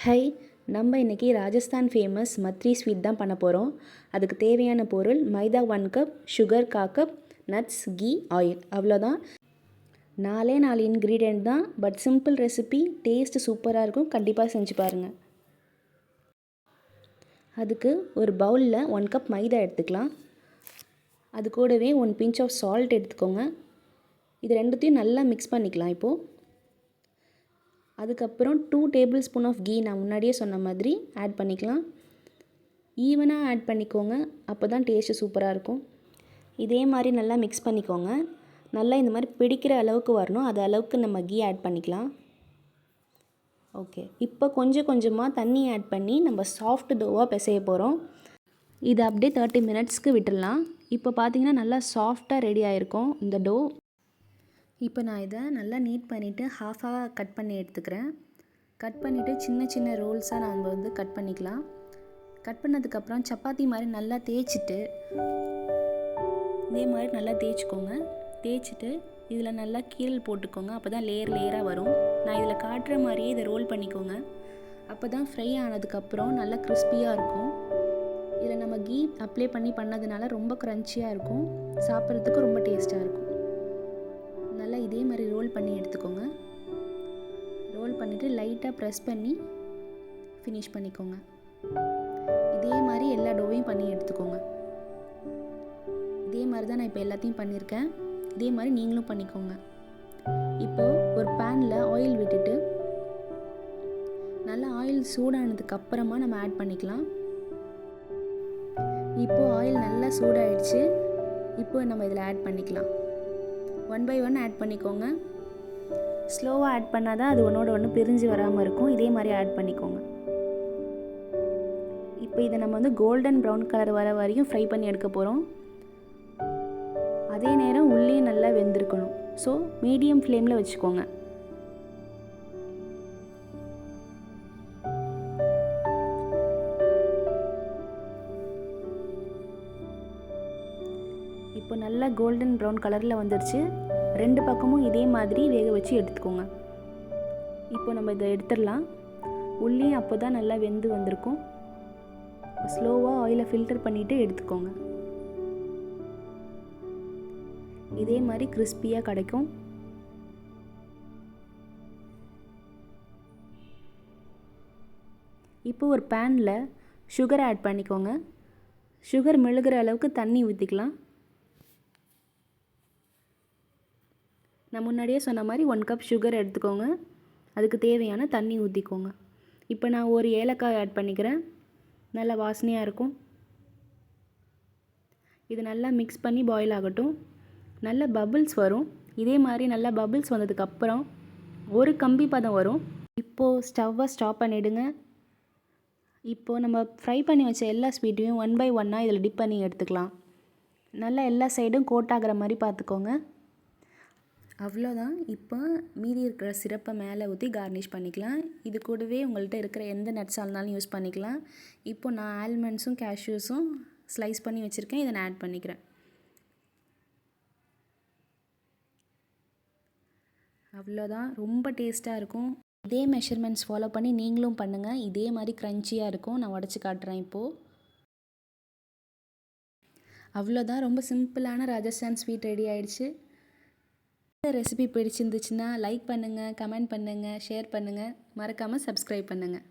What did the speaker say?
High, நம்ம இன்றைக்கி Rajasthan famous மத்ரி sweet தான் பண்ண போகிறோம். அதுக்கு தேவையான பொருள் maida 1 cup, sugar 1/4 cup, nuts, ghee, oil, அவ்வளோதான். 4 இன்க்ரீடியண்ட் தான், பட் சிம்பிள் ரெசிபி, டேஸ்ட்டு சூப்பராக இருக்கும். கண்டிப்பாக செஞ்சு பாருங்கள். அதுக்கு ஒரு பவுலில் 1 கப் மைதா எடுத்துக்கலாம். அது கூடவே 1 பிஞ்ச் ஆஃப் சால்ட் எடுத்துக்கோங்க. இது ரெண்டுத்தையும் நல்லா மிக்ஸ் பண்ணிக்கலாம். இப்போது அதுக்கப்புறம் 2 டேபிள் ஸ்பூன் ஆஃப் கீ நான் முன்னாடியே சொன்ன மாதிரி ஆட் பண்ணிக்கலாம். ஈவனாக ஆட் பண்ணிக்கோங்க, அப்போ தான் டேஸ்ட்டு சூப்பராக இருக்கும். இதே மாதிரி நல்லா மிக்ஸ் பண்ணிக்கோங்க. நல்லா இந்த மாதிரி பிடிக்கிற அளவுக்கு வரணும், அது அளவுக்கு நம்ம கீ ஆட் பண்ணிக்கலாம். ஓகே, இப்போ கொஞ்சம் கொஞ்சமாக தண்ணி ஆட் பண்ணி நம்ம சாஃப்ட் டோவாக பிசைய போகிறோம். இது அப்படியே 30 மினிட்ஸ்க்கு விட்டுடலாம். இப்போ பார்த்தீங்கன்னா நல்லா சாஃப்டாக ரெடி ஆகிருக்கும் இந்த டோ. இப்போ நான் இதை நல்லா நீட் பண்ணிவிட்டு ஹாஃபாக கட் பண்ணி எடுத்துக்கிறேன். கட் பண்ணிவிட்டு சின்ன சின்ன ரோல்ஸாக நம்ம கட் பண்ணிக்கலாம். கட் பண்ணதுக்கப்புறம் சப்பாத்தி மாதிரி நல்லா தேய்ச்சிட்டு இதே மாதிரி நல்லா தேய்ச்சிக்கோங்க. தேய்ச்சிட்டு இதில் நல்லா கீரல் போட்டுக்கோங்க, அப்போ தான் லேயராக வரும். நான் இதில் காட்டுற மாதிரியே இதை ரோல் பண்ணிக்கோங்க, அப்போ தான் ஃப்ரை ஆனதுக்கப்புறம் நல்லா கிறிஸ்பியாக இருக்கும். இதில் நம்ம கீ அப்ளை பண்ணதுனால ரொம்ப க்ரன்ச்சியாக இருக்கும், சாப்பிட்றதுக்கு ரொம்ப டேஸ்ட்டாக இருக்கும். நல்லா இதே மாதிரி ரோல் பண்ணி எடுத்துக்கோங்க. ரோல் பண்ணிவிட்டு லைட்டாக ப்ரெஸ் பண்ணி ஃபினிஷ் பண்ணிக்கோங்க. இதே மாதிரி எல்லா டோவையும் பண்ணி எடுத்துக்கோங்க. இதே மாதிரி தான் நான் இப்போ எல்லாத்தையும் பண்ணியிருக்கேன். இதே மாதிரி நீங்களும் பண்ணிக்கோங்க. இப்போது ஒரு பேனில் ஆயில் விட்டுட்டு நல்லா ஆயில் சூடானதுக்கு அப்புறமா நம்ம ஆட் பண்ணிக்கலாம். இப்போது ஆயில் நல்லா சூடாயிடுச்சு. இப்போ நம்ம இதில் ஆட் பண்ணிக்கலாம். 1 by 1 ஆட் பண்ணிக்கோங்க. ஸ்லோவாக ஆட் பண்ணால் தான் அது ஒன்றோட ஒன்று பிரிஞ்சு வராமல் இருக்கும். இதே மாதிரி ஆட் பண்ணிக்கோங்க. இப்போ இதை நம்ம கோல்டன் ப்ரௌன் கலர் வர வரையும் ஃப்ரை பண்ணி எடுக்க போகிறோம். அதே நேரம் உள்ளேயும் நல்லா வெந்திருக்கணும். ஸோ மீடியம் ஃப்ளேமில் வச்சுக்கோங்க. இப்போ நல்லா கோல்டன் ப்ரௌன் கலரில் வந்துடுச்சு. 2 பக்கமும் இதே மாதிரி வேக வச்சு எடுத்துக்கோங்க. இப்போ நம்ம இதை எடுத்துடலாம். உள்ளேயும் அப்போ தான் நல்லா வெந்து வந்திருக்கும். ஸ்லோவாக ஆயிலை ஃபில்டர் பண்ணிவிட்டு எடுத்துக்கோங்க. இதே மாதிரி கிறிஸ்பியாக கிடைக்கும். இப்போ ஒரு பேனில் சுகர் ஆட் பண்ணிக்கோங்க. சுகர் மெழுகிற அளவுக்கு தண்ணி ஊற்றிக்கலாம். நான் முன்னாடியே சொன்ன மாதிரி 1 கப் சுகர் எடுத்துக்கோங்க. அதுக்கு தேவையான தண்ணி ஊற்றிக்கோங்க. இப்போ நான் ஒரு ஏலக்காய் ஆட் பண்ணிக்கிறேன். நல்லா வாசனையாக இருக்கும். இது நல்லா மிக்ஸ் பண்ணி பாயில் ஆகட்டும். நல்ல பபிள்ஸ் வரும். இதே மாதிரி நல்லா பபிள்ஸ் வந்ததுக்கப்புறம் ஒரு கம்பி பதம் வரும். இப்போது ஸ்டவ்வை ஸ்டாப் பண்ணிவிடுங்க. இப்போது நம்ம ஃப்ரை பண்ணி வச்ச எல்லா ஸ்வீட்டையும் 1 by 1 இதில் டிப் பண்ணி எடுத்துக்கலாம். நல்லா எல்லா சைடும் கோட் ஆகிற மாதிரி பார்த்துக்கோங்க. அவ்வளோதான். இப்போ மீதி இருக்கிற சிரப்பை மேலே ஊற்றி கார்னிஷ் பண்ணிக்கலாம். இது கூடவே உங்கள்கிட்ட இருக்கிற எந்த நட்ஸாக இருந்தாலும் யூஸ் பண்ணிக்கலாம். இப்போ நான் ஆல்மண்ட்ஸும் கேஷ்யூஸும் ஸ்லைஸ் பண்ணி வச்சுருக்கேன். இதை நான் ஆட் பண்ணிக்கிறேன். அவ்வளோதான். ரொம்ப டேஸ்ட்டாக இருக்கும். இதே மெஷர்மெண்ட்ஸ் ஃபாலோ பண்ணி நீங்களும் பண்ணுங்கள். இதே மாதிரி க்ரன்ச்சியாக இருக்கும். நான் உடச்சி காட்டுறேன் இப்போது. அவ்வளோதான். ரொம்ப சிம்பிளான ராஜஸ்தான் ஸ்வீட் ரெடி ஆயிடுச்சு. இந்த ரெசிபி பிடிச்சிருந்துச்சுன்னா லைக் பண்ணுங்கள், கமெண்ட் பண்ணுங்கள், ஷேர் பண்ணுங்கள். மறக்காமல் சப்ஸ்கிரைப் பண்ணுங்கள்.